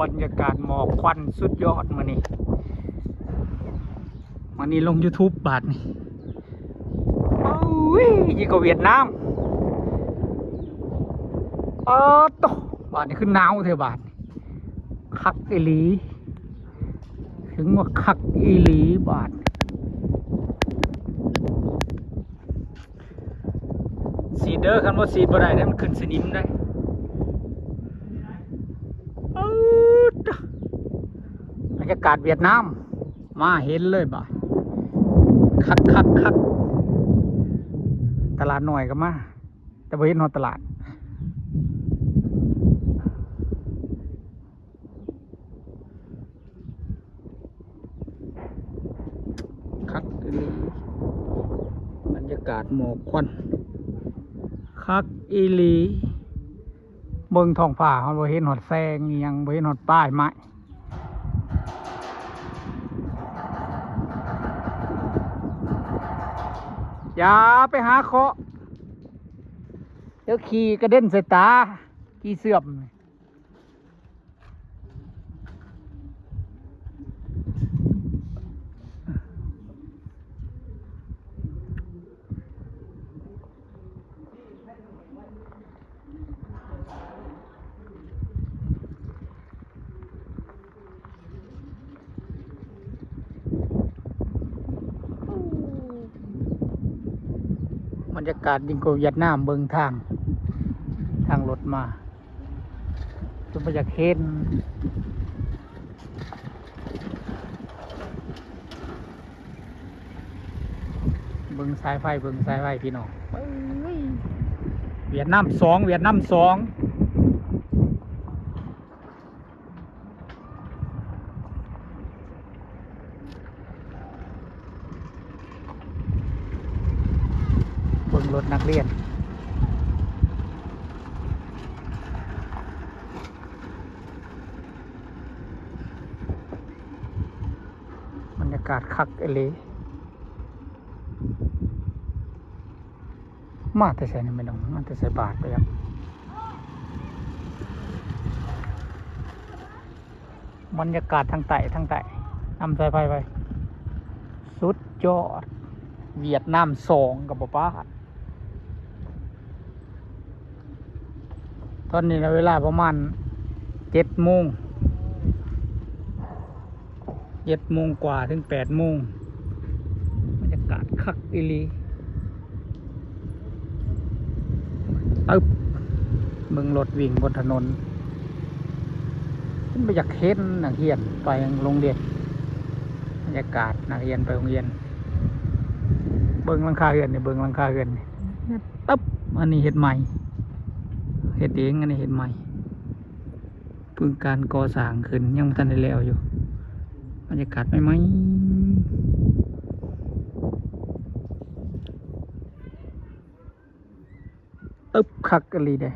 บรรยากาศหมอกควันสุดยอดมานี่ลง YouTube บาทนี่โอ้ยยิ่งกว่าเวียดนามโตบาทนี่คือหนาวเท่าบาทคักอีหลีถึงว่าคักอีหลีบาทสีเด้อคันว่าสีบ่ได้มันขึ้นสนิมได้บรรยากาศเวียดนามมาเห็นเลยบ่คักตลาดหน่อยก็มาแต่บ่เห็นฮอดตลาดคักอีหลีบรรยากาศหมอกควันคักอีหลีเบิ่งท้องฟ้าเฮาบ่เห็นฮอดแสงอีหยังบ่เห็นฮอดป้ายไม้อย่าไปหาเคาะเดี๋ยวขี่กระเด็นใส่ตาขี่เสื่อมบรรยากาศยิ่งกว่าเวียดนามเบิ่งทางรถมาจนไปอยากเห็นเบิ่งสายไฟพี่น้องเวียดนาม2เบิ่งรถนักเรียนบรรยากาศคักเอหลีมาแต่ใส่นี่ไม่ต้องมาแต่ใส่บาทไปครับบรรยากาศทางใต้นำสายไฟไปสุดยอดเวียดนาม2กับป้าตอนนี้เวลาประมาณ7 โมงกว่าถึง8 โมงบรรยากาศคักอีหลีเบิ่งรถวิ่งบนถนนฉันไม่อยากเห็นนักเรียนไปโรงเรียนบรรยากาศนักเรียนไปโรงเรียนเบิ่งหลังคาเรือนนี่ตึ๊บอันนี้เฮ็ดใหม่เฮ็ดเองอันนี้เฮ็ดใหม่เพิ่งการก่อสร้างขึ้นยังไม่ทันได้แล้วอยู่บรรยากาศใหม่ตึ๊บคักกันเลยได้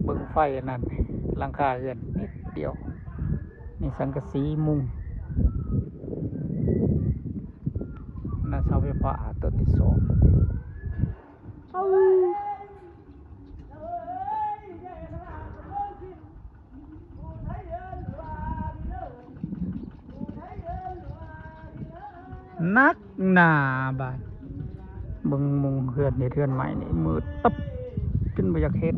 เบิ่งไฟนั่นหลังคาเรือนนิดเดียวนี่สังกะสีมุงน่าเสาไฟฟ้าต้นที่2นักหนาบาดเบิ่งมุงเฮือนนี่เฮือนใหม่นี่มืดตึ๊บขึ้นไปอยากเห็น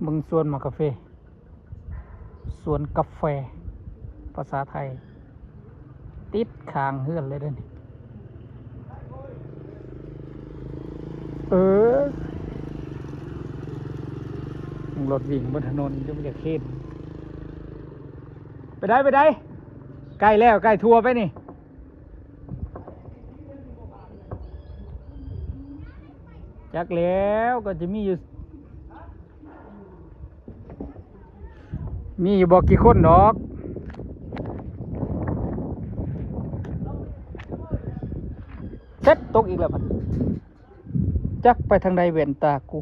เบิ่งสวนมะกาแฟสวนกาแฟภาษาไทยติดคางเฮือนเลยเด้อนี่รถวิ่งบนถนนจะไม่อยากเห็นไปได้ใกล้แล้วใกล้ทัวร์ไปนี่จักแล้วก็จะมีอยู่บอกกี่คนดอกเซ็ตตกอีกแล้วมันจักไปทางใดเว้นตากู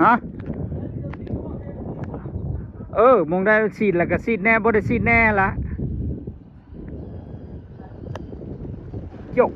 ฮะ มองได้ซีดแล้วก็ซีดแน่บ่ได้ซีดแน่ละโยก